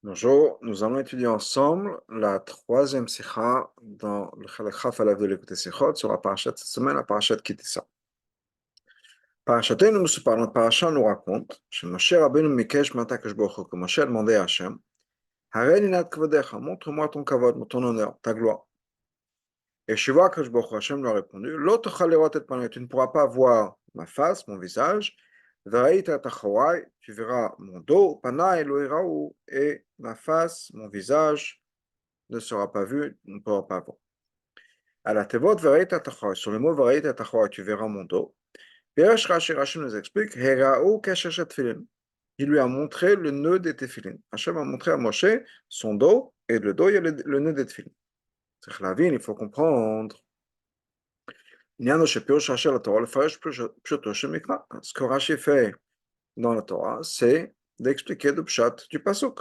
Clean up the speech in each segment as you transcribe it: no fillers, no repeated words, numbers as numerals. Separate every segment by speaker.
Speaker 1: Bonjour, nous allons étudier ensemble la troisième sikha dans le Chalak Chaf Alav de l'écouter Sichot sur la parasha de cette semaine, la parasha de Kitissa. Parashatenu, nous parlons de parasha, nous raconte que Moshe Rabbeinu Mikesh Matakash Baruch Hu, que Moshe a demandé à Hachem, Hareni nat kavodecha, montre-moi ton kavod, ton honneur, ta gloire. Et Shiva Kash Baruch Hu, Hachem lui a répondu, l'autre chalerot et panay, tu ne pourras pas voir ma face, mon visage, Varaïta tachawai, tu verras mon dos, panay lo iraou, et ma face, mon visage, ne sera pas vu, on ne pourra pas voir. À la tevot varaïta tachor, sur le mot varaïta tachor, tu verras mon dos. Peresh Rashi, Rashi nous explique, Herao kashashat tefillin. Il lui a montré le nœud des tefillin. Hachem a montré à Moshe son dos, et le dos, il y a le nœud des tefillin. C'est la vie, il faut comprendre. Niano shepirosh Rashi la Torah, le faresh pshuto shemikra. Ce que Rashi fait dans la Torah, c'est d'expliquer le pshat du pasuk.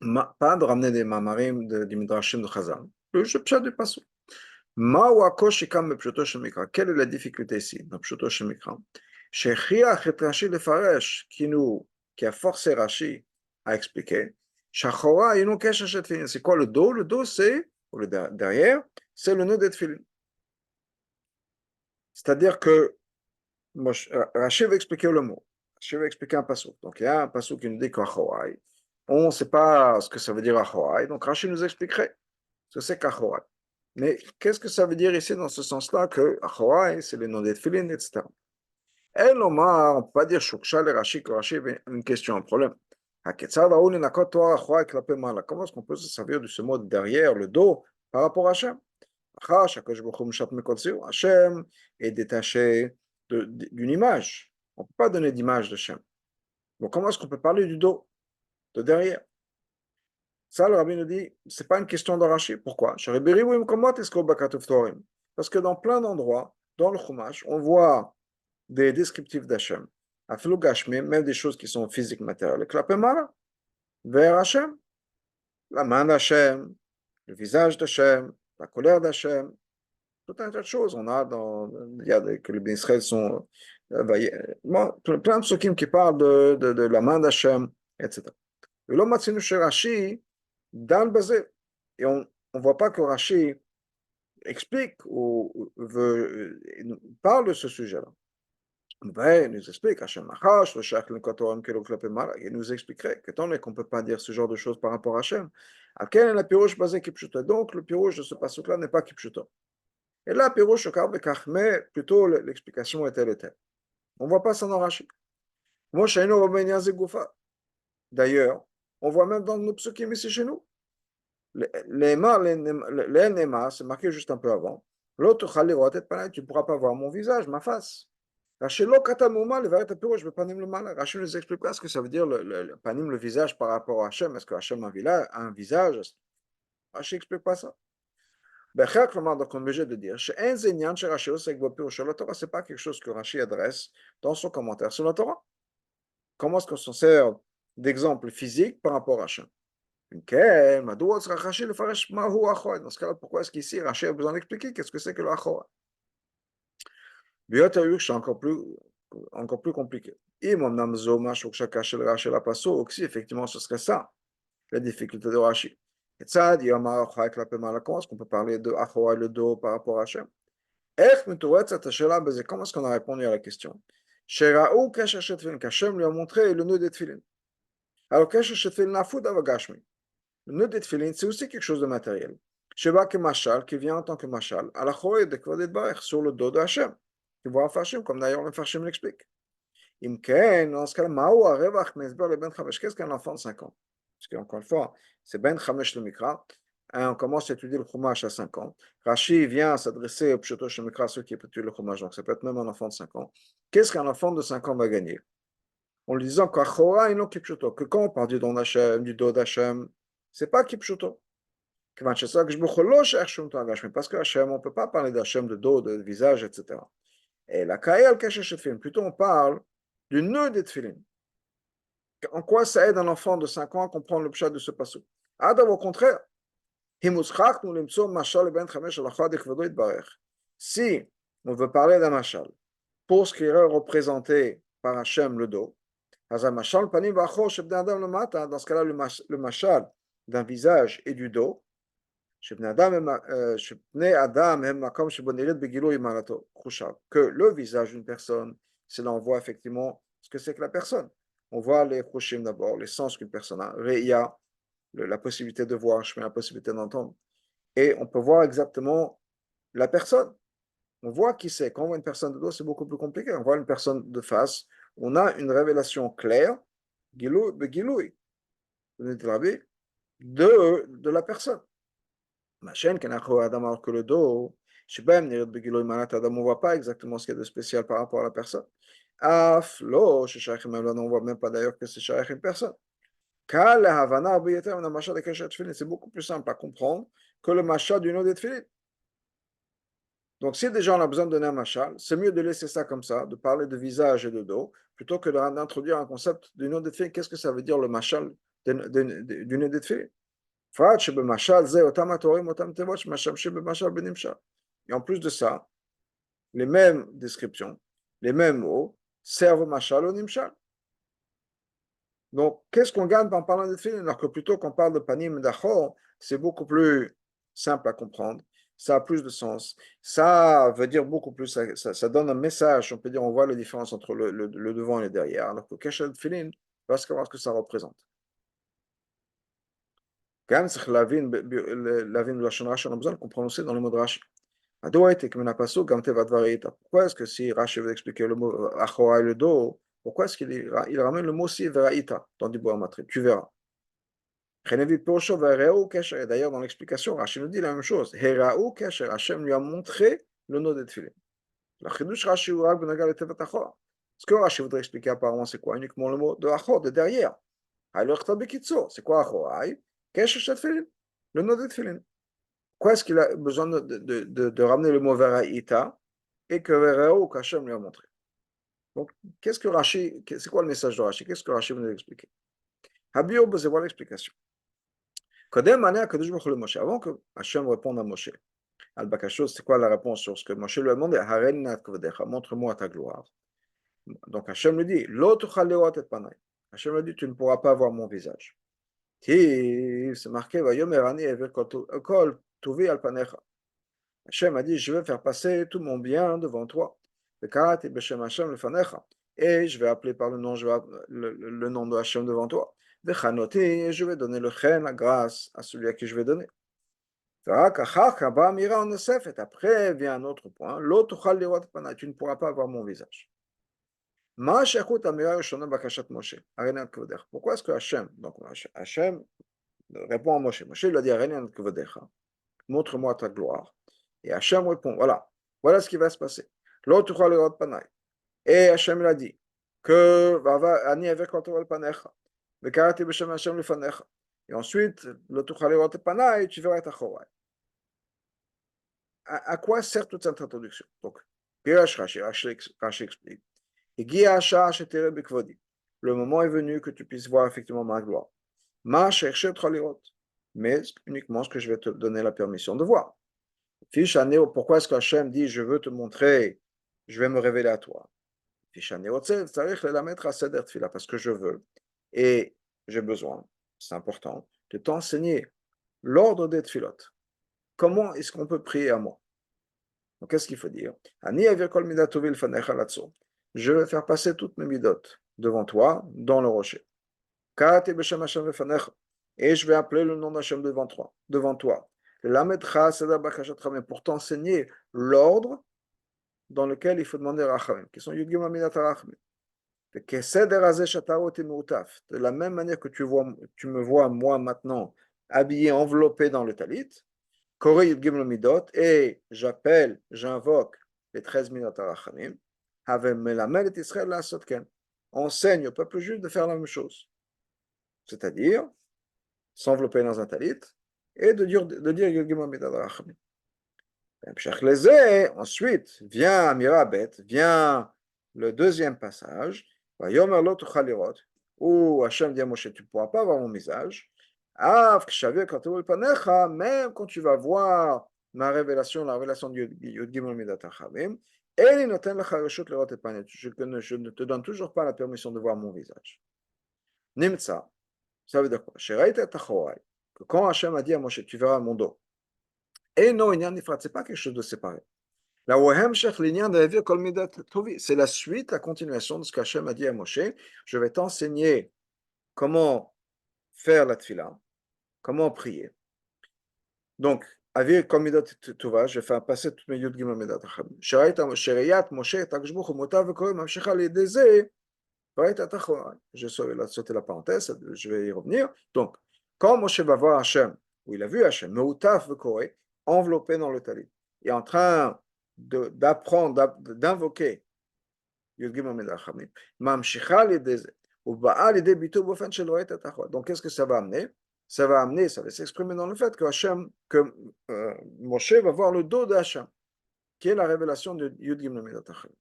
Speaker 1: Pas de ramener des mamarim, du midrashim de Chazal. Le pshat du pasuk. Quelle est la difficulté ici, dans Pshuto Shemikra? Qui a forcé Rashi à expliquer. C'est quoi le dos? Le dos, c'est, ou le derrière, c'est le nœud des tefillin. C'est-à-dire que Rashi va expliquer le mot. Rashi va expliquer un pasuk. Donc il y a un pasuk qui nous dit qu'Achorai. On ne sait pas ce que ça veut dire Achorai. Donc Rashi nous expliquerait ce que c'est qu'Achorai. Mais qu'est-ce que ça veut dire ici dans ce sens-là que Achorai, c'est le nom des tefillin, etc. Elle, on ne peut pas dire Shuksha le Rashi, que Rashi avait une question, un problème. Comment est-ce qu'on peut se servir de ce mot derrière, le dos, par rapport à Hachem? Hachem est détaché d'une image. On ne peut pas donner d'image de Hachem. Donc comment est-ce qu'on peut parler du dos, de derrière? Ça, le rabbi nous dit, ce n'est pas une question de Rashi. Pourquoi? Parce que dans plein d'endroits, dans le Chumash, on voit des descriptifs d'Hachem. Même des choses qui sont physiques, matérielles. Klapemara, vers Hachem, la main d'Hachem, le visage d'Hachem, la colère d'Hachem, tout un tas de choses. On a il y a que les Israël sont plein de psukim qui parlent de la main d'Hachem, etc. Et l'homme chez Rashi, dans le basé. Et on ne voit pas que Rashi explique ou parle de ce sujet-là. Il nous explique, il nous expliquerait que tant qu'on ne peut pas dire ce genre de choses par rapport à Hachem, donc le pirouche de ce passage-là n'est pas kipchuto. Et là, pirouche, mais plutôt l'explication est telle et telle. On ne voit pas ça dans Rashi. D'ailleurs, on voit même dans nos psukim ici chez nous. L'Enema, c'est marqué juste un peu avant. L'autre, tu ne pourras pas voir mon visage, ma face. Rashi nous explique pas ce que ça veut dire le panim, le visage par rapport à Hachem. Est-ce que Hachem a un visage? Rashi n'explique pas ça. Donc on est obligé de dire ce n'est pas quelque chose que Rashi adresse dans son commentaire sur la Torah. Comment est-ce qu'on s'en sert d'exemple physique par rapport à Hachem? Dans ce cas-là, pourquoi est-ce qu'ici Rashi a besoin d'expliquer qu'est-ce que c'est que le Achora? C'est encore plus compliqué. Si effectivement ce serait ça, la difficulté de Rashi. Comment est-ce qu'on peut parler de Achora et le dos par rapport à Hachem? Comment est-ce qu'on a répondu à la question? Qu'Hachem lui a montré le nœud des tefillin. Alors, le nœud des tefillin, c'est aussi quelque chose de matériel. Sheba que machal, qui vient en tant que machal, à la choye de Kvadet Barech, sur le dos de Hachem, qui voit Hachem, comme d'ailleurs le Farshim l'explique. Imken, dans ce cas-là, Mao Arevach Mesber le Ben Chamesh, qu'est-ce qu'un enfant de 5 ans? Parce qu'encore une fois, c'est Ben Chamesh le Mikra, on commence à étudier le Chumash à 5 ans. Rashi vient s'adresser au Pshuto Shemikra, ceux qui étudient le Chumash, donc ça peut être même un enfant de 5 ans. Qu'est-ce qu'un enfant de 5 ans va gagner? En lui disant qu'Achora est non Kipshuto, que quand on parle du don d'Hachem, du dos d'Hachem, c'est pas Kipshuto. Parce que Hachem, on ne peut pas parler d'Hachem de dos, de visage, etc. Et la Kaïa al-Kashesh Tefillin, plutôt on parle du nœud des Tefillin. En quoi ça aide un enfant de 5 ans à comprendre le pshat de ce passage? Au contraire, si on veut parler d'un machal pour ce qui est représenté par Hachem le dos, Dans ce cas-là, le machal d'un visage et du dos, que le visage d'une personne, c'est là on voit effectivement ce que c'est que la personne. On voit les choshim d'abord, les sens qu'une personne a, Reya, la possibilité de voir, la possibilité d'entendre. Et on peut voir exactement la personne. On voit qui c'est. Quand on voit une personne de dos, c'est beaucoup plus compliqué. On voit une personne de face, on a une révélation claire, de la personne. Ma chaîne, alors que le dos, on ne voit pas exactement ce qu'il y a de spécial par rapport à la personne. Af, lo, on ne voit même pas d'ailleurs que c'est shaykh une personne. C'est beaucoup plus simple à comprendre que le machal du nom des tefillin. Donc, si déjà on a besoin de donner un machal, c'est mieux de laisser ça comme ça, de parler de visage et de dos, plutôt que d'introduire un concept du nom des tefillin. Qu'est-ce que ça veut dire le machal du nom des tefillin? Et en plus de ça, les mêmes descriptions, les mêmes mots servent au machal au nimshal. Donc, qu'est-ce qu'on gagne en parlant de tefillin? Alors que plutôt qu'on parle de panim d'achor, c'est beaucoup plus simple à comprendre, ça a plus de sens, ça veut dire beaucoup plus, ça donne un message, on peut dire, on voit la différence entre le devant et le derrière, alors que keshet tefillin, on va savoir ce que ça représente. Quand même, on a besoin de comprendre aussi dans le mot de Rashi. Pourquoi est-ce que si Rashi veut expliquer le mot achora et le dos, pourquoi est-ce qu'il ramène le mot si veraïta dans du bois matré? Tu verras. D'ailleurs, dans l'explication, Rashi nous dit la même chose. Heraou kesher, Hachem lui a montré le nom des tefillin. La chidush Rashi ou Rag benagal et tevet achora. Ce que Rashi voudrait expliquer apparemment, c'est quoi? Uniquement le mot de achor, de derrière. C'est quoi achora? Kesher tefillin, le nom des tefillin. Pourquoi est-ce qu'il a besoin de ramener le mot veraïta et que Veraou qu'Hachem lui a montré? Donc, qu'est-ce que Rashi, c'est quoi le message de Rashi? Qu'est-ce que Rashi veut nous expliquer? Habio, c'est voilà l'explication. Avant que Hachem réponde à Moshe, Al-Bakashos, c'est quoi la réponse sur ce que Moshe lui a demandé? Montre-moi ta gloire. Donc Hachem lui dit, Hachem lui dit, tu ne pourras pas voir mon visage. C'est marqué, Hachem a dit, je vais faire passer tout mon bien devant toi. Et je vais appeler par le nom, le nom de Hachem devant toi. Et je vais donner le chen, la grâce, à celui à qui je vais donner. Après vient un autre point. Tu ne pourras pas voir mon visage. Pourquoi est-ce que Hachem, donc Hachem répond à Moshe. Moshe lui a dit, montre-moi ta gloire. Et Hachem répond, voilà ce qui va se passer. Et Hachem l'a dit, que et ensuite, tu verras ta chorale. À quoi sert toute cette introduction? Donc, Rashi explique. Le moment est venu que tu puisses voir effectivement ma gloire. Mais uniquement ce que je vais te donner la permission de voir. Pourquoi est-ce qu'Hachem dit je veux te montrer, je vais me révéler à toi? Parce que je veux et j'ai besoin, c'est important, de t'enseigner l'ordre des tfilot. Comment est-ce qu'on peut prier à moi? Donc, qu'est-ce qu'il faut dire? Je vais faire passer toutes mes midot devant toi dans le rocher. Et je vais appeler le nom d'Hachem devant toi. Pour t'enseigner l'ordre dans lequel il faut demander rachamim, qui sont Yud Gimel Midat HaRachamim. De la même manière que tu me vois, moi, maintenant, habillé, enveloppé dans le talit, Koré Yud Gimel Midot, et j'invoque les 13 Midat HaRachamim, enseigne au peuple juif de faire la même chose. C'est-à-dire, s'envelopper dans un talit, et de dire Yud Gimel Midat HaRachamim. Ensuite, vient Mirabet, vient le deuxième passage, où Hachem dit à Moshe, tu ne pourras pas voir mon visage, même quand tu vas voir ma révélation, la révélation de Yud Gimel Midat HaChavim, Et noten la chareshut lerot et panet. Je ne te donne toujours pas la permission de voir mon visage. Nimtsa, ça veut dire quoi? Sheraita tachorai. Que quand Hachem a dit à Moshe, tu verras mon dos. Et non, il n'y a c'est pas quelque chose de séparé. La wahem shech l'inyan de vivre kol midat tovi. C'est la suite, la continuation de ce qu'Hachem a dit à Moshe. Je vais t'enseigner comment faire la tfila, comment prier. Donc, Avir kol midat tova, je vais faire passer toutes mes yud gimel midat acham. Sherayat Moshe takshbuch motav v'koy mamshecha l'ideze. Je sauté la parenthèse, je vais y revenir. Donc, quand Moshe va voir Hachem, où il a vu Hachem, Meutaf Koré, enveloppé dans le talit, et en train d'apprendre, d'invoquer Yud Gimel Medachamim, Mamshicha l'ideze, ou Baal l'idée bitou bofen shel roet atachot. Donc, qu'est-ce que ça va amener? Ça va amener, ça va s'exprimer dans le fait que Hachem, que Moshe va voir le dos de Hachem, qui est la révélation de Yud Gimel Medachamim.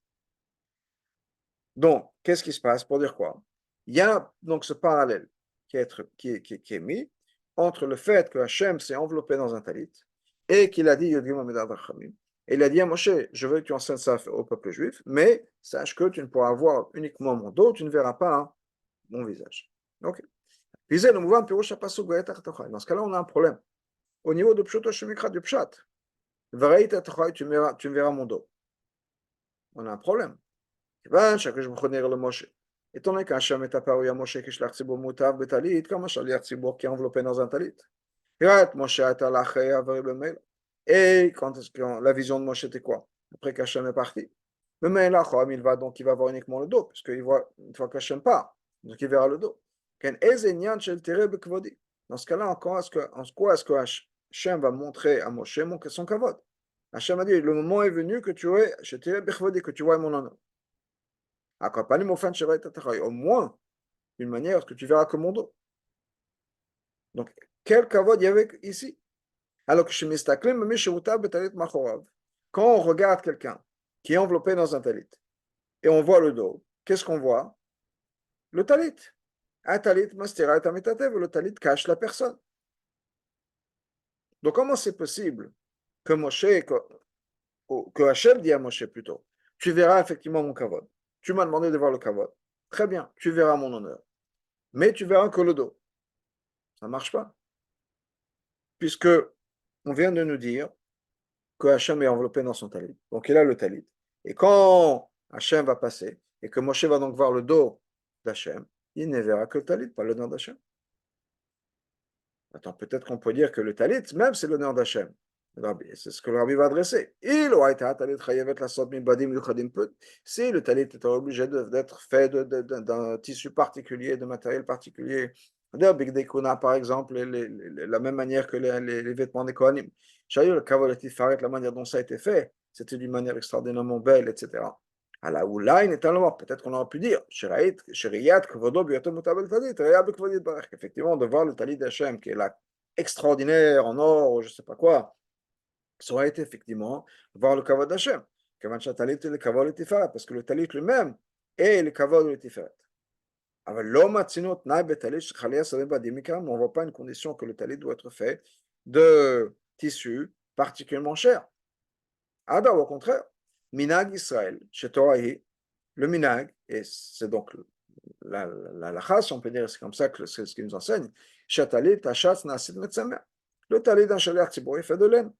Speaker 1: Donc, qu'est-ce qui se passe pour dire quoi? Il y a donc ce parallèle qui est mis entre le fait que Hachem s'est enveloppé dans un talit et qu'il a dit Yodim Amidad Rachamim. Et il a dit à Moshe, je veux que tu enseignes ça au peuple juif, mais sache que tu ne pourras voir uniquement mon dos, tu ne verras pas mon visage. Ok. Dans ce cas-là, on a un problème. Au niveau de Pshuto Shemikra du Pshat, tu me verras mon dos. On a un problème. Étant donné qu'Hachem est apparu à Moshe qui shlach tzibur mutav betalit, comme un shaliach tzibur qui est enveloppé dans un talit. Et quand la vision de Moshe était quoi? Après qu'Hachem est parti. Mais là, il va donc il va voir uniquement le dos, parce qu'il voit une fois qu'Hachem part, donc il verra le dos. Dans ce cas-là, en quoi est-ce que Hachem va montrer à Moshe son kavod? Hachem a dit, le moment est venu que tu aies, que tu vois mon honneur. Au moins, d'une manière que tu verras que mon dos. Donc, quel kavod il y avait ici? Alors que chez Mistaklim, quand on regarde quelqu'un qui est enveloppé dans un talit et on voit le dos, qu'est-ce qu'on voit? Le talit. Un talit, le talit cache la personne. Donc, comment c'est possible que Moshe, que Hachem dit à Moshe plutôt, tu verras effectivement mon kavod. Tu m'as demandé de voir le kavod. Très bien, tu verras mon honneur. Mais tu verras que le dos. Ça ne marche pas. Puisque on vient de nous dire que Hachem est enveloppé dans son talit. Donc il a le talit. Et quand Hachem va passer, et que Moshe va donc voir le dos d'Hachem, il ne verra que le talit, pas l'honneur d'Hachem. Attends, peut-être qu'on peut dire que le talit, même, c'est l'honneur d'Hachem. C'est ce que le rabbi va adresser. Si le talit était obligé d'être fait d'un tissu particulier, de matériel particulier, par exemple, la même manière que les vêtements des Kohanim. La manière dont ça a été fait, c'était d'une manière extraordinairement belle, etc. Peut-être qu'on aurait pu dire, effectivement, de voir le talit d'Hachem, qui est là, extraordinaire, en or, ou je ne sais pas quoi, ça aurait été effectivement voir le kavod d'Hachem. Parce que le talit lui-même est le kavod de l'Tiferet. On ne voit pas une condition que le talit doit être fait de tissu particulièrement cher. Au contraire, minag Israël, chez Torahi, le minag, et c'est donc la chasse, on peut dire, c'est comme ça que c'est ce qu'il nous enseigne, le talit d'un shaliach tzibur est fait de laine.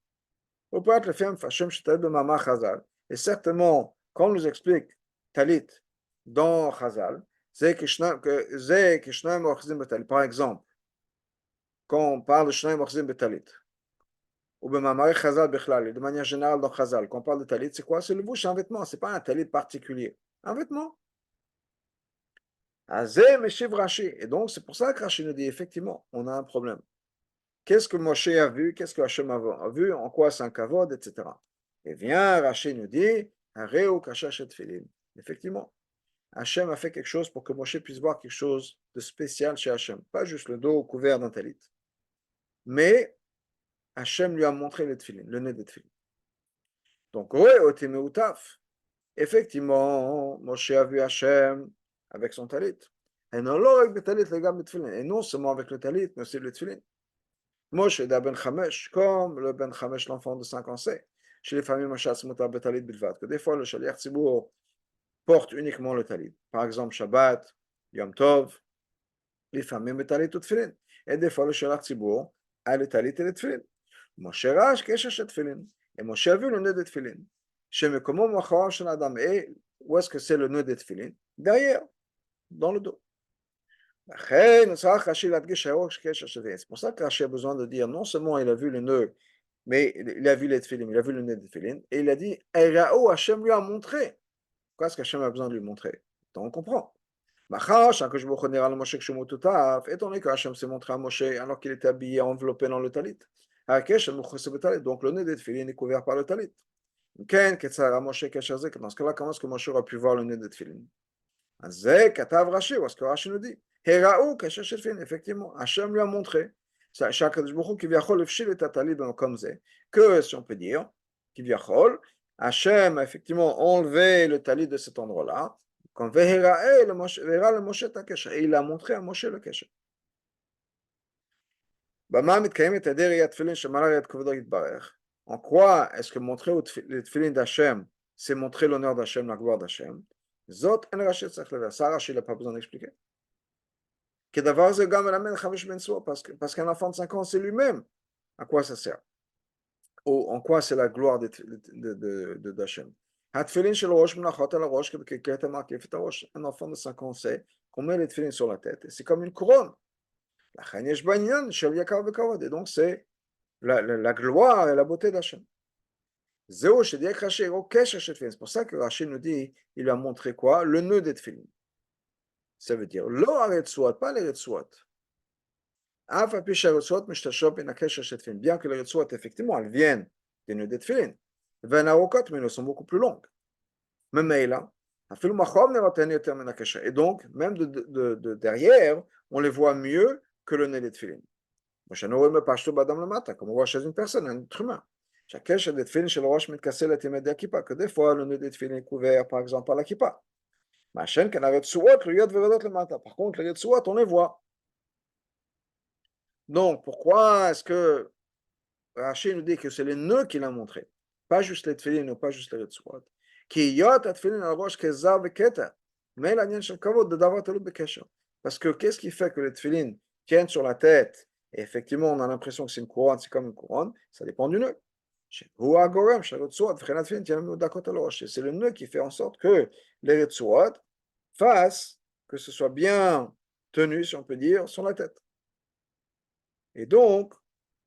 Speaker 1: Et certainement, quand on nous explique talit dans Chazal, par exemple, quand on parle de Shnaim Ochzim Betalit, ou Chazal Bechlal, de manière générale dans Chazal, quand on parle de talit, c'est quoi? C'est le bouche, un vêtement, c'est pas un talit particulier, un vêtement. Et donc, c'est pour ça que Rashi nous dit, effectivement, on a un problème. Qu'est-ce que Moshe a vu? Qu'est-ce que Hachem a vu? En quoi c'est un kavod, etc. Et vient Rashi nous dit, effectivement, Hachem a fait quelque chose pour que Moshe puisse voir quelque chose de spécial chez Hachem. Pas juste le dos couvert d'un talit. Mais Hachem lui a montré le tefillin, le nez des tefillin. Donc, effectivement, Moshe a vu Hachem avec son talit. Et non seulement avec le talit, mais aussi le tefillin. Moshe da ben Chamesh, comme le ben Chamesh, l'enfant de 5 ans, sait. שלפעמים הש"ס מותר בטלית בלבד, que des fois le שליח ציבור porte uniquement le talit. Par exemple, Shabbat, Yom Tov, לפעמים בטלית ותפילין. Et des fois le שליח ציבור a le talit et le tefillin. משה ראה קשר של תפילין, et משה a vu le nœud de tefillin. שמקומו מאחוריו של האדם, et où est-ce que c'est le nœud de tefillin? Derrière, dans le dos. לכן צריך רש"י להדגיש שהראש קשר של תפילין. C'est pour ça que Rashi a besoin de dire, non seulement il a vu le nœud, mais il a vu les tefillin, il a vu le nœud de tefillin, et il a dit, Raou, Hachem lui a montré. Pourquoi est-ce qu'Hachem a besoin de lui montrer? Donc on comprend. Étant donné que Hachem s'est montré à Moshe alors qu'il était habillé, enveloppé dans le talit. Donc le nez des tefillin est couvert par le talit. Dans ce cas-là, comment est-ce que Moshe aurait pu voir le nez des tefillin? C'est ce que Rashi nous dit. Effectivement, Hachem lui a montré que, si on peut dire, Hachem a effectivement enlevé le talit de cet endroit-là, quand verra le Moshe Takesha, et il a montré à Moshe le Kesha. En quoi est-ce que montrer le tefillin d'Hachem, c'est montrer l'honneur d'Hachem, la gloire d'Hachem? Ça, Rashi n'a pas besoin d'expliquer. Parce qu'un enfant de 5 ans, c'est lui-même. À quoi ça sert? Ou en quoi c'est la gloire d'Hachem? Un enfant de 5 ans sait qu'on met les tefillin sur la tête. Et c'est comme une couronne. Et donc c'est la gloire et la beauté d'Hachem. C'est pour ça que Rachid nous dit, il a montré quoi? Le nœud des tefillin. Ça veut dire, pas les retsuot. Bien que les retsuot, effectivement, elles viennent des nœuds des tefillin. Mais elles sont beaucoup plus longues. Mais là, et donc, même de derrière, on les voit mieux que le nez des tefillin. Comme on voit chez une personne, un être humain. Que des fois, le nez des tefillin est couvert, par exemple, par la kippa. Par contre, les retsuot, on les voit. Donc, pourquoi est-ce que Rashi nous dit que c'est les nœuds qu'il a montré, pas juste les tefillin ou pas juste les retsuot? Parce que qu'est-ce qui fait que les tefillin tiennent sur la tête? Et effectivement, on a l'impression que c'est une couronne, c'est comme une couronne, ça dépend du nœud. C'est le nœud qui fait en sorte que les retsuot fassent que ce soit bien tenu, si on peut dire, sur la tête. Et donc,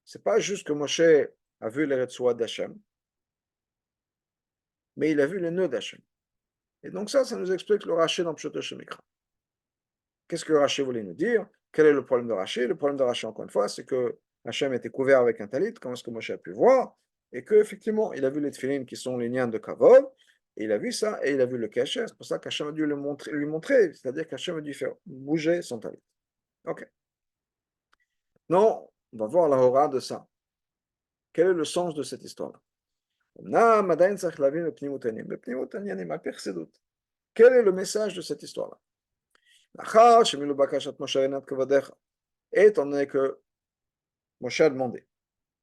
Speaker 1: c'est pas juste que Moshe a vu les retsuot d'Hachem, mais il a vu les nœuds d'Hachem. Et donc ça nous explique le Rashi dans Pshuto Shemikra. Qu'est-ce que Rashi voulait nous dire? Quel est le problème de Rashi? Le problème de Rashi, encore une fois, c'est que Hachem était couvert avec un talit, comme est-ce que Moshe a pu voir, et qu'effectivement, il a vu les tefillin qui sont les liens de Kavod, et il a vu ça, et il a vu le cachet, c'est pour ça qu'Hachem a dû lui montrer, c'est-à-dire qu'Hachem a dû faire bouger son talit. Ok. Non, on va voir la hora de ça. Quel est le sens de cette histoire-là? Quel est le message de cette histoire-là? Étant donné que Moshe a demandé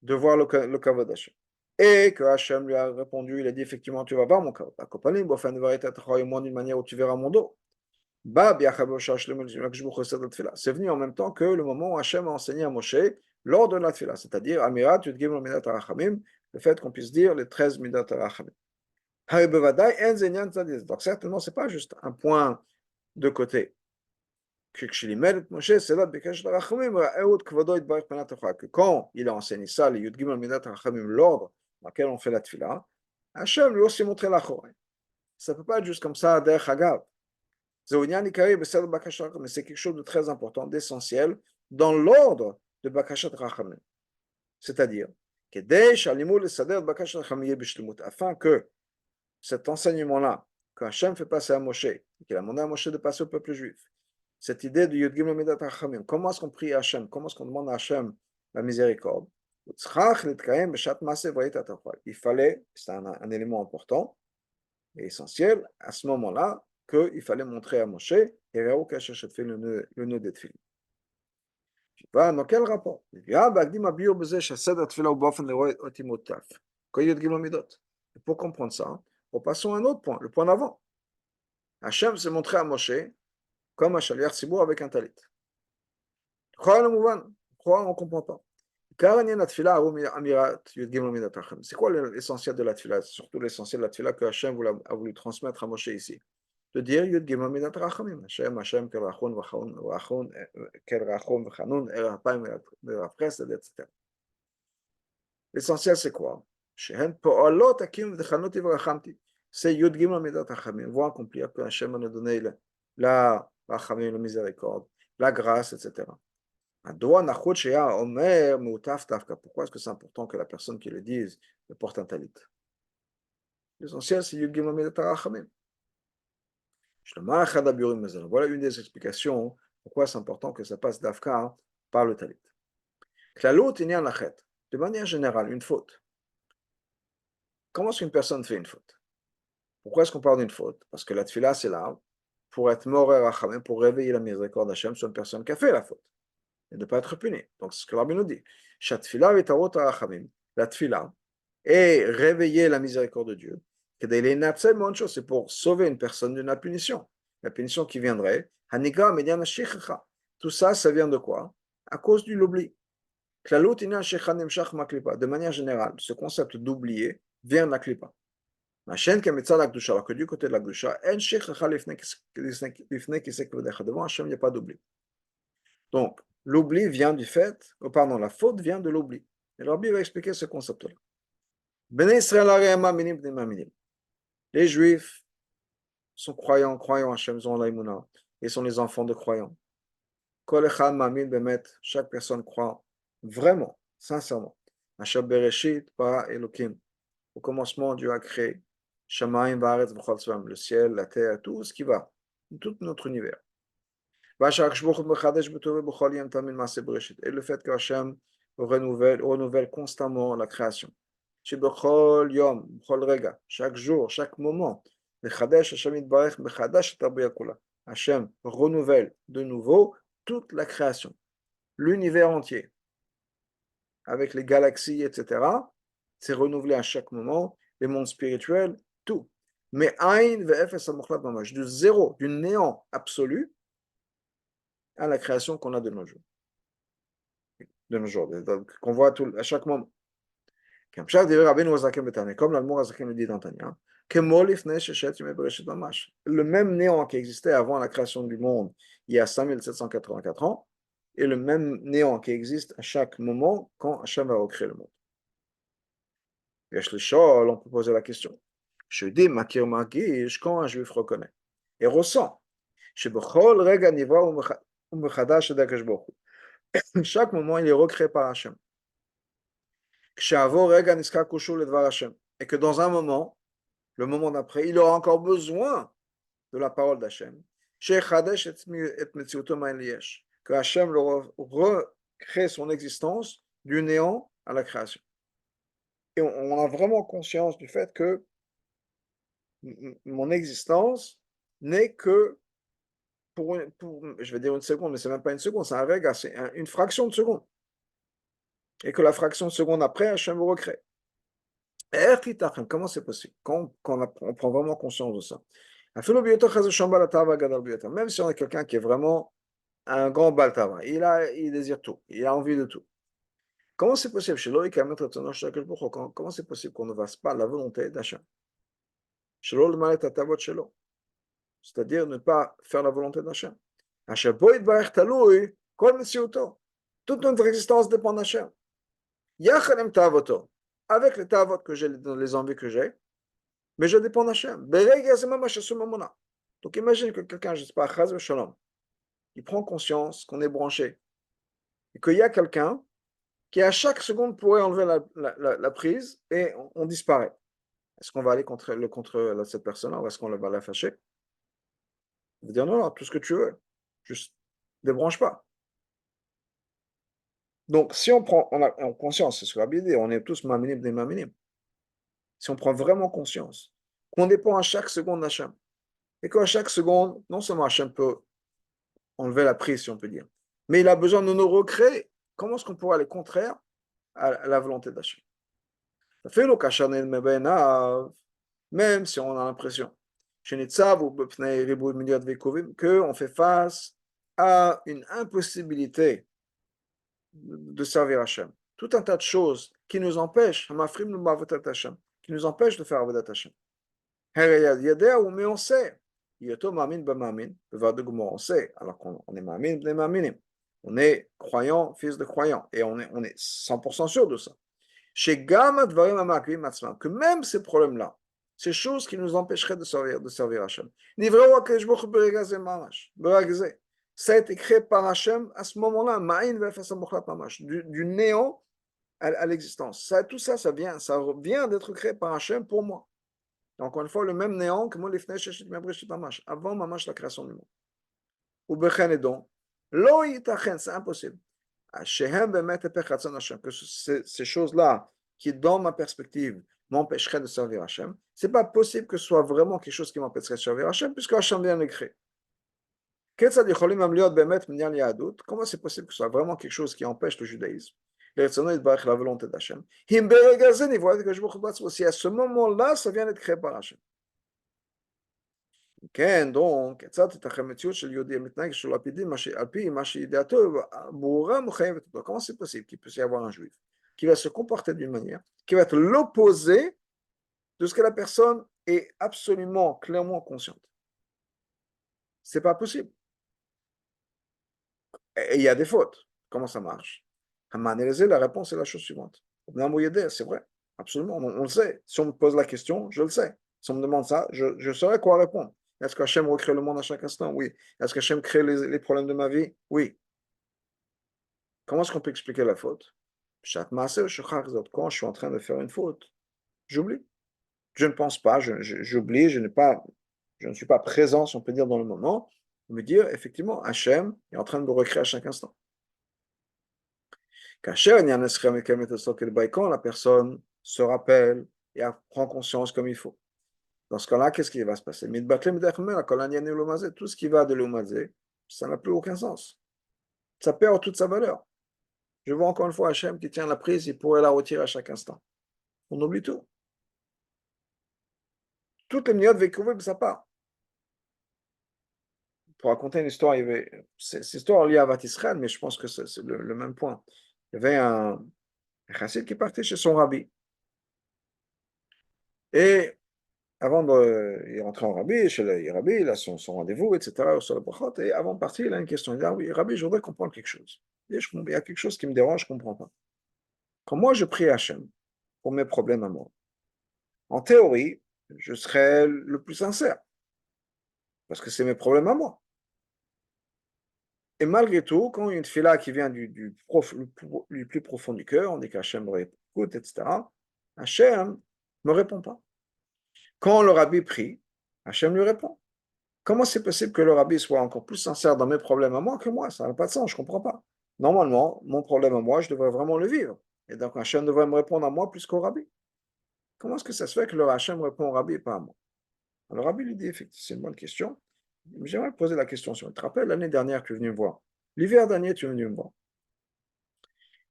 Speaker 1: de voir le kavod d'Hachem, et que Hachem lui a répondu, il a dit effectivement tu vas voir mon kavod, d'une manière où tu verras mon dos. C'est venu en même temps que le moment où Hachem a enseigné à Moshe lors de la tefila, c'est-à-dire Amirat Yud Gimel Midat HaRachamim, le fait qu'on puisse dire les 13 Midat HaRachamim. Donc certainement, ce n'est pas juste un point de côté. Que quand il a enseigné ça, les Yud Gimel Midat HaRachamim, l'ordre dans lequel on fait la tefila, Hachem lui aussi montré la choré. Ça ne peut pas être juste comme ça, derrière Hagav. Mais c'est quelque chose de très important, d'essentiel, dans l'ordre de Bakashat Rachamim. C'est-à-dire, afin que cet enseignement-là, que Hachem fait passer à Moshe, qu'il a demandé à Moshe de passer au peuple juif, cette idée de Yud Gimel Midat Rachamim, comment est-ce qu'on prie à Hachem, comment est-ce qu'on demande à Hachem la miséricorde? Il fallait, c'est un élément important et essentiel, à ce moment-là, qu'il fallait montrer à Moshe et Raou qu'Hachem fait le nœud des tefillin. Dans quel rapport? Et pour comprendre ça, repassons à un autre point, le point d'avant. Hachem s'est montré à Moshe comme un chalier Tzibour avec un talit. Croire le mouvement, croire, on ne comprend pas. C'est quoi l'essentiel de la tfila? Surtout l'essentiel de la tfila que Hachem a voulu transmettre à Moshe ici. De dire Yud Gimel Midat Rachamim. Hachem, Kel Rachon V'Chanun, El Raphaim, El Chesed, etc. L'essentiel, c'est quoi? Shehen Po'olot Hakim V'Chanoti V'Rachamti. C'est Yud Gimel Midat Rachamim. Voir accomplir que Hachem nous a donné la Rachamim, la miséricorde, la grâce, etc. Pourquoi est-ce que c'est important que la personne qui le dise le porte un talit? L'essentiel, c'est Yud Gimel Midat Rachamim. Voilà une des explications pourquoi c'est important que ça passe d'Afka par le talit. De manière générale, une faute. Comment est-ce qu'une personne fait une faute? Pourquoi est-ce qu'on parle d'une faute? Parce que la tfila, c'est là pour être mort et rachamim, pour réveiller la miséricorde d'Hachem sur une personne qui a fait la faute et de ne pas être punie. Donc, c'est ce que Rabbi nous dit. La tfila est réveiller la miséricorde de Dieu. C'est pour sauver une personne de la punition. La punition qui viendrait. Tout ça, ça vient de quoi? À cause de l'oubli. De manière générale, ce concept d'oublier vient de la klipa. Alors que du côté de la gdusha, devant Hachem, il n'y a pas d'oubli. Donc, l'oubli vient du fait, pardon, la faute vient de l'oubli. Et le Rabbi va expliquer ce concept-là. Les Juifs sont croyants Hachem, ils ont l'aïmouna, ils sont les enfants de croyants. Chaque personne croit vraiment, sincèrement. Hachem Bereshit bara Elokim. Au commencement, Dieu a créé Shamayim va'aretz v'chol tzvam, le ciel, la terre, tout ce qui va, tout notre univers. Et le fait que Hachem renouvelle constamment la création. Chaque jour, chaque moment, Hachem renouvelle de nouveau toute la création, l'univers entier, avec les galaxies, etc. C'est renouvelé à chaque moment, les mondes spirituels, tout. Mais du zéro, du néant absolu à la création qu'on a de nos jours. Donc, qu'on voit à chaque moment. Comme l'Admour Azaken le dit dans Tanya, le même néant qui existait avant la création du monde, il y a 5784 ans, et le même néant qui existe à chaque moment quand Hachem va recréer le monde. On peut poser la question. Je dis, quand un juif reconnaît et ressent, chaque moment, il est recréé par Hachem. Et que dans un moment, le moment d'après, il aura encore besoin de la parole d'Hachem. Que Hachem recrée son existence du néant à la création. Et on a vraiment conscience du fait que mon existence n'est que je vais dire une seconde, mais c'est même pas une seconde, c'est un regard, c'est une fraction de seconde. Et que la fraction de seconde après, Hachem vous recrée. Comment c'est possible? Quand on prend vraiment conscience de ça. Même si on est quelqu'un qui est vraiment un grand baltava, il désire tout, il a envie de tout. Comment c'est possible? Comment c'est possible qu'on ne fasse pas la volonté d'Hachem? C'est-à-dire ne pas faire la volonté d'Hachem. Toute notre existence dépend d'Hachem. Avec les tavot que j'ai, les envies que j'ai, mais je dépends d'Hachem. Donc imagine que quelqu'un, je ne sais pas, il prend conscience qu'on est branché et qu'il y a quelqu'un qui à chaque seconde pourrait enlever la prise et on disparaît. Est-ce qu'on va aller contre cette personne-là ou est-ce qu'on va la fâcher? On va dire non, tout ce que tu veux, juste ne débranche pas. Donc, si on prend on conscience, c'est ce que la Bible dit, on est tous maminim des maminim. Si on prend vraiment conscience qu'on dépend à chaque seconde d'Hachem, et qu'à chaque seconde, non seulement Hachem peut enlever la prise, si on peut dire, mais il a besoin de nous recréer. Comment est-ce qu'on pourra aller contraire à la volonté d'Hachem? fait l'occasion même si on a l'impression qu'on fait face à une impossibilité de servir Hachem. Tout un tas de choses qui nous empêchent, qui nous empêchent de faire Avodat Hachem. Mais on sait. On sait, alors qu'on est Ma'amin, on est croyant, fils de croyant, et on est 100% sûr de ça. Que même ces problèmes-là, ces choses qui nous empêcheraient de servir Hachem, ça a été créé par Hachem à ce moment-là, du néant à l'existence. Tout ça, ça vient d'être créé par Hachem pour moi. Encore une fois, le même néant que moi, avant Mamash, la création du monde. Ou Bechen et donc, c'est impossible. Que ces choses-là, qui dans ma perspective m'empêcheraient de servir Hachem, c'est pas possible que ce soit vraiment quelque chose qui m'empêcherait de servir Hachem, puisque Hachem vient de le créer. Comment c'est possible que ce soit vraiment quelque chose qui empêche le judaïsme? La volonté d'Hachem. Si à ce moment-là, ça vient d'être créé par Hachem. Donc, comment c'est possible qu'il puisse y avoir un juif qui va se comporter d'une manière qui va être l'opposé de ce que la personne est absolument clairement consciente? C'est pas possible. Et il y a des fautes. Comment ça marche? La réponse est la chose suivante. C'est vrai, absolument, on le sait. Si on me pose la question, je le sais. Si on me demande ça, je saurais quoi répondre. Est-ce qu'Hachem recrée le monde à chaque instant? Oui. Est-ce qu'Hachem crée les problèmes de ma vie? Oui. Comment est-ce qu'on peut expliquer la faute? Quand je suis en train de faire une faute, j'oublie. Je ne pense pas, j'oublie, je ne suis pas présent, si on peut dire, dans le moment. Me dire, effectivement, Hachem est en train de me recréer à chaque instant. Quand la personne se rappelle et prend conscience comme il faut. Dans ce cas-là, qu'est-ce qui va se passer? Tout ce qui va de l'Oumazé, ça n'a plus aucun sens. Ça perd toute sa valeur. Je vois encore une fois Hachem qui tient la prise, il pourrait la retirer à chaque instant. On oublie tout. Toutes les minutes vécues, ça part. Pour raconter une histoire, cette histoire liée à Vat Israël, mais je pense que c'est le même point. Il y avait un chassid qui partait chez son rabbi. Et avant il rentre en rabbi, chez le rabbi, il a son rendez-vous, etc., sur le brachot, et avant de partir, il a une question. Il dit, ah oui, rabbi, je voudrais comprendre quelque chose. Il y a quelque chose qui me dérange, je ne comprends pas. Quand moi, je prie à Hachem pour mes problèmes à moi, en théorie, je serais le plus sincère, parce que c'est mes problèmes à moi. Et malgré tout, quand il y a une fila qui vient du plus profond du cœur, on dit qu'Hachem me écoute, etc., Hachem ne me répond pas. Quand le rabbi prie, Hachem lui répond. Comment c'est possible que le rabbi soit encore plus sincère dans mes problèmes à moi que moi? Ça n'a pas de sens, je ne comprends pas. Normalement, mon problème à moi, je devrais vraiment le vivre. Et donc Hachem devrait me répondre à moi plus qu'au rabbi. Comment est-ce que ça se fait que le Hachem répond au rabbi et pas à moi? Alors, le rabbi lui dit, effectivement, c'est une bonne question. J'aimerais poser la question sur. Tu te rappelles, l'année dernière, tu es venu me voir. L'hiver dernier, tu es venu me voir.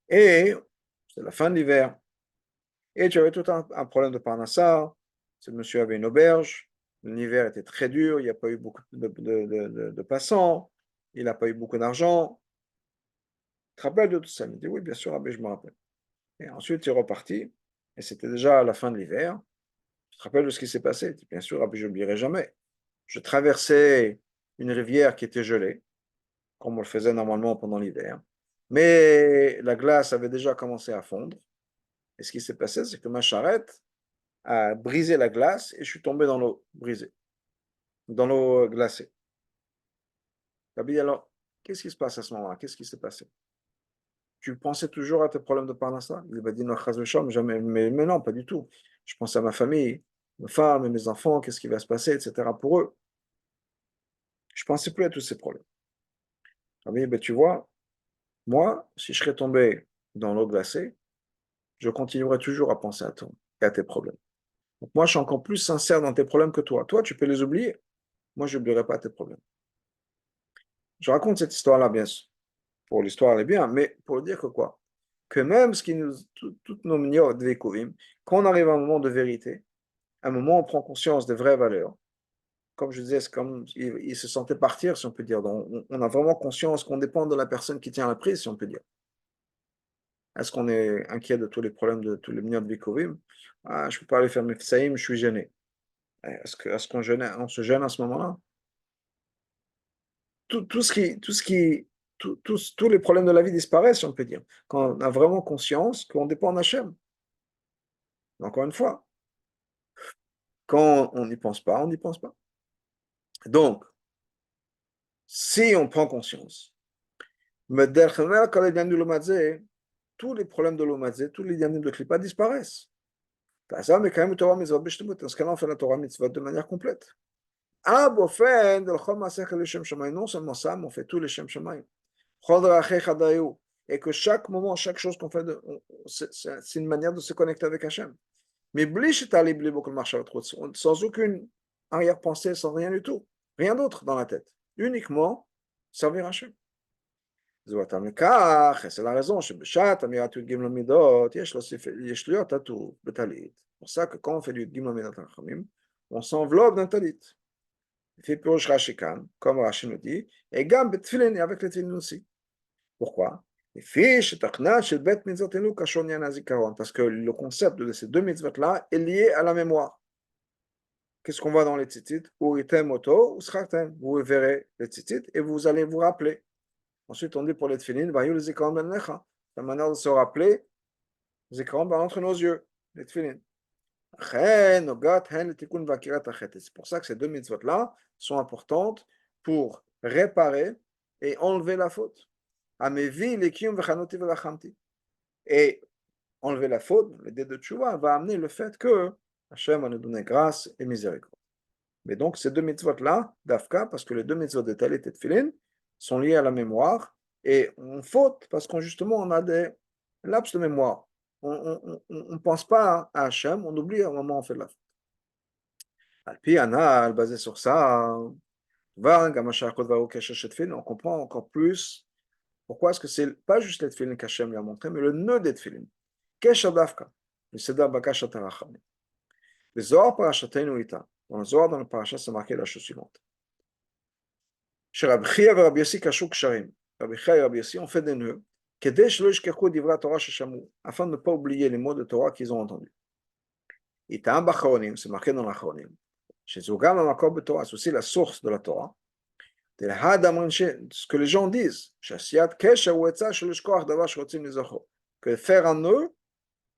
Speaker 1: Et c'est la fin de l'hiver. Et tu avais tout un problème de parnassar. Ce monsieur avait une auberge. L'hiver était très dur. Il n'y a pas eu beaucoup de passants. Il n'a pas eu beaucoup d'argent. Tu te rappelles de tout ça? Il me dit, oui, bien sûr, Rabbi, je me rappelle. Et ensuite, il est reparti. Et c'était déjà la fin de l'hiver. Tu te rappelles de ce qui s'est passé? Bien sûr, Rabbi, je n'oublierai jamais. Je traversais une rivière qui était gelée, comme on le faisait normalement pendant l'hiver. Mais la glace avait déjà commencé à fondre. Et ce qui s'est passé, c'est que ma charrette a brisé la glace et je suis tombé dans l'eau brisée, dans l'eau glacée. Rabbi, alors, qu'est-ce qui se passe à ce moment-là? Qu'est-ce qui s'est passé? Tu pensais toujours à tes problèmes de parnassa? Il m'a dit, non, jamais. Mais non, pas du tout. Je pensais à ma famille, ma femme et mes enfants, qu'est-ce qui va se passer, etc. pour eux. Je ne pensais plus à tous ces problèmes. Rabbi, ben, tu vois, moi, si je serais tombé dans l'eau glacée, je continuerai toujours à penser à toi et à tes problèmes. Donc moi, je suis encore plus sincère dans tes problèmes que toi. Toi, tu peux les oublier. Moi, je n'oublierai pas tes problèmes. Je raconte cette histoire-là, bien sûr. Pour l'histoire, elle est bien, mais pour dire que quoi? que même ce qui nous, toutes nos mignons de vécuvim, quand on arrive à un moment de vérité, à un moment où on prend conscience des vraies valeurs, comme je disais, c'est comme il se sentait partir, si on peut dire. Donc, on a vraiment conscience qu'on dépend de la personne qui tient la prise, si on peut dire. Est-ce qu'on est inquiet de tous les problèmes de tous les mignons de vécuvim? Ah, je ne peux pas aller faire mes fsaïm, je suis gêné. Est-ce qu'on on se gêne à ce moment-là? Tout ce qui, tous les problèmes de la vie disparaissent, si on peut dire. Quand on a vraiment conscience qu'on dépend d'Hachem. Encore une fois, quand on n'y pense pas, on n'y pense pas. Donc, si on prend conscience, tous les problèmes de l'Omadze, tous les diamants de Klippa disparaissent. Dans ce cas-là, on fait la Torah mitzvot de manière complète. Non seulement ça, mais on fait tous les Shem Shamayim. Et que chaque moment, chaque chose qu'on fait, c'est une manière de se connecter avec Hachem. Mais sans aucune arrière-pensée, sans rien du tout. Rien d'autre dans la tête. Uniquement servir Hachem. C'est la raison. C'est pour ça que quand on fait du Gimel Midat Rachamim, on s'enveloppe d'un talit. Il fait Pirush Rashi Kan, comme Rashi nous dit, et Gam Betfilin, et avec les Tfilin aussi. Pourquoi? Parce que le concept de ces deux mitzvot-là est lié à la mémoire. Qu'est-ce qu'on voit dans les tzitzit? Uritem oto ou schachtem. Vous verrez les tzitzit et vous allez vous rappeler. Ensuite, on dit pour les tfilin, vayu zikaron ben lecha. La manière de se rappeler, zikaron ben entre nos yeux, les tfilin. C'est pour ça que ces deux mitzvot-là sont importantes pour réparer et enlever la faute. Et enlever la faute, l'idée de tchouva, va amener le fait que Hachem va nous donner grâce et miséricorde. Mais donc, ces deux mitzvot-là, d'Afka, parce que les deux mitzvot de Talit et de Filin, sont liés à la mémoire, et on faute parce qu'on justement, on a des laps de mémoire. On ne pense pas à Hachem, on oublie à un moment où on fait de la faute. Alpi Anal, basé sur ça, on comprend encore plus pourquoi est-ce que c'est pas juste les tefilin qu'Hachem lui a montré, mais le nœud des tefilin. Kesher Dafka, le Seder Bakashat Arachamim. Le Zohar Parashatenu Ita. Dans le Zohar, dans le Parashat, c'est marqué la chose suivante. Chez Rabbi Chia et Rabbi Yossi Kashuk Sharim. Rabbi Chia et Rabbi Yossi ont fait des nœuds, afin de ne pas oublier les mots de Torah qu'ils ont entendus. Ita Bacharonim, c'est marqué dans l'Acharonim. Chez Zogam Amakor Torah, c'est aussi la source de la Torah. Ce que les gens disent, que faire un nœud,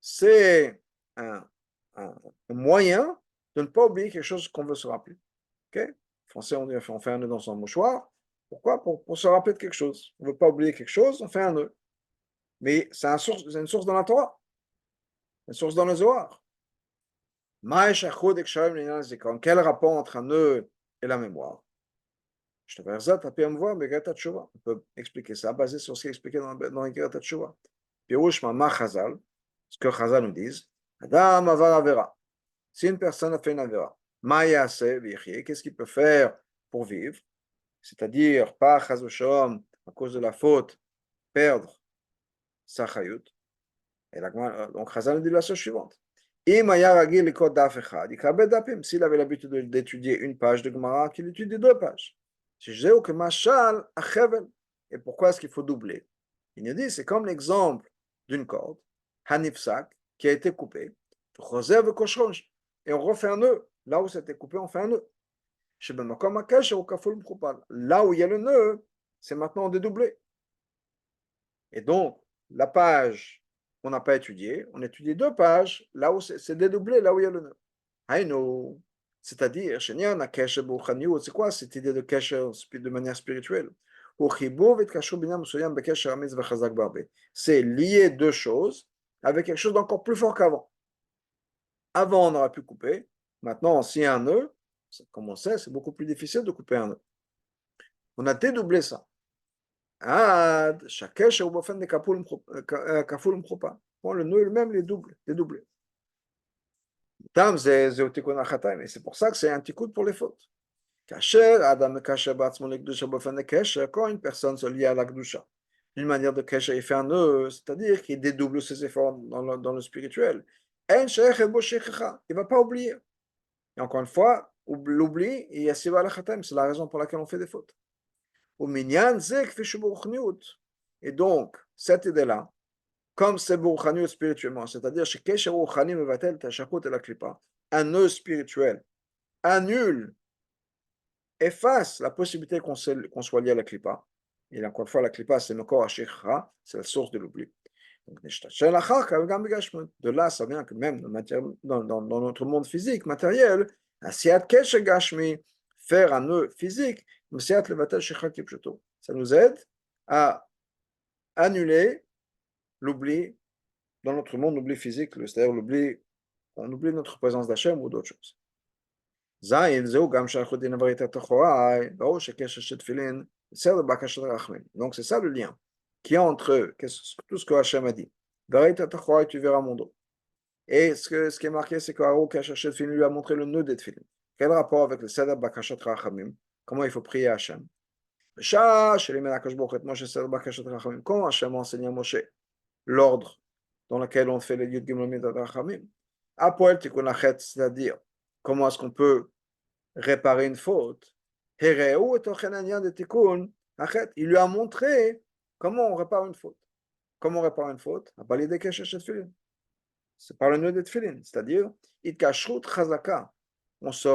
Speaker 1: c'est un moyen de ne pas oublier quelque chose qu'on veut se rappeler. Okay? En français, on fait un nœud dans son mouchoir. Pourquoi? Pour se rappeler de quelque chose. On ne veut pas oublier quelque chose, on fait un nœud. Mais c'est une source dans la Torah, une source dans le Zohar. Quel rapport entre un nœud et la mémoire? On peut expliquer ça, basé sur ce qui est expliqué dans les Gerat HaTshuva. Pirouche Mama Chazal, ce que Chazal nous disent, Adam Avar Avera. Si une personne a fait une Avera, qu'est-ce qu'il peut faire pour vivre? C'est-à-dire, pas Chazoshom, à cause de la faute, perdre sa chayut. Et donc Chazal nous dit la chose suivante. S'il avait l'habitude d'étudier une page de Gemara, qu'il étudie deux pages. Et pourquoi est-ce qu'il faut doubler? Il nous dit, c'est comme l'exemple d'une corde, Hanifsak, qui a été coupée, et on refait un nœud. Là où c'était coupé, on fait un nœud. Là où il y a le nœud, c'est maintenant dédoublé. Et donc, la page qu'on n'a pas étudiée, on étudie deux pages, là où c'est dédoublé, là où il y a le nœud. Haïno, c'est-à-dire, c'est quoi cette idée de kesher de manière spirituelle? C'est lier deux choses avec quelque chose d'encore plus fort qu'avant. Avant, on aurait pu couper. Maintenant, s'il y a un nœud, comme on sait, c'est beaucoup plus difficile de couper un nœud. On a dédoublé ça. Le nœud lui-même est dédoublé. Et c'est pour ça que c'est un tikkun pour les fautes. Quand une personne se lie à la Kedusha, d'une manière de cacher et faire un nœud, c'est-à-dire qu'il dédouble ses efforts dans le spirituel. Il ne va pas oublier. Et encore une fois, l'oubli, c'est la raison pour laquelle on fait des fautes. Et donc, cette idée-là, comme c'est Bourkhaniut spirituellement, c'est-à-dire un nœud spirituel annule, efface la possibilité qu'on soit lié à la Klippa. Et encore une fois, la Klippa, c'est le corps Ashikha, c'est la source de l'oubli. De là, ça vient que même dans notre monde physique, matériel, faire un nœud physique, ça nous aide à annuler l'oubli dans notre monde, l'oubli physique, c'est-à-dire l'oubli, on oublie notre présence d'Hachem ou d'autres choses. Donc c'est ça le lien qui est entre tout ce que Hachem a dit. Tu verras mon dos. Et ce qui est marqué, c'est qu'Aaron lui a montré le nœud des tefilin. Quel rapport avec le Seder Bakashat Rachamim? Comment il faut prier à Hachem? Quand Hachem enseigne à Moshe l'ordre dans lequel on fait les Yud Gimel Midat Rachamim, c'est-à-dire comment est-ce qu'on peut réparer une faute. Il lui a montré comment on répare une faute. Comment on répare une faute? C'est par le nœud de tefilin, c'est-à-dire on se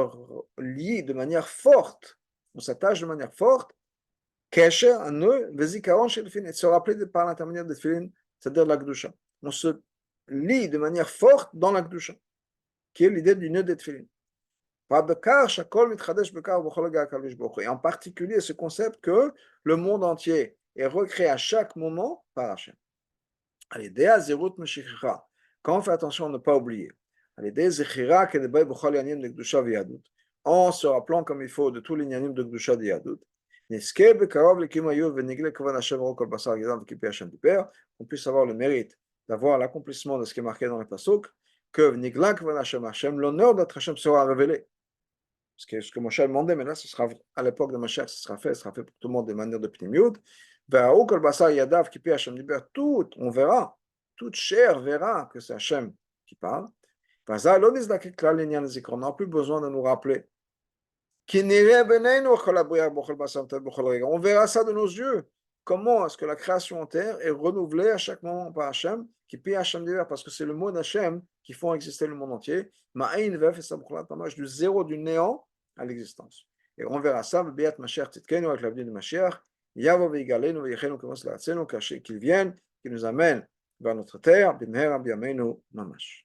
Speaker 1: lie de manière forte, on s'attache de manière forte, un nœud, et se rappeler par l'intermédiaire de tefilin, c'est-à-dire la Gdusha. On se lie de manière forte dans la Gdusha, qui est l'idée du nœud de tefilin. Et en particulier ce concept que le monde entier est recréé à chaque moment par Hachem. Quand on fait attention à ne pas oublier, en se rappelant comme il faut de tous les inyanim de Gdusha et Yadut, on puisse avoir le mérite d'avoir l'accomplissement de ce qui est marqué dans le pasuk, que l'honneur d'être Hachem sera révélé. Ce que Moshe a demandé, mais là, ce sera, à l'époque de Mashiach, ce sera fait pour tout le monde de manière de pnimiut. Tout, on verra, toute chair verra que c'est Hachem qui parle. On n'a plus besoin de nous rappeler. On verra ça de nos yeux. Comment est-ce que la création en terre est renouvelée à chaque moment par Hachem, qui paie Hachem d'hiver, parce que c'est le mot d'Hachem qui font exister le monde entier. Du zéro, du néant à l'existence. Et on verra ça, avec l'avenir de Mashiach, qu'il vienne, qu'il nous amène vers notre terre, mamash.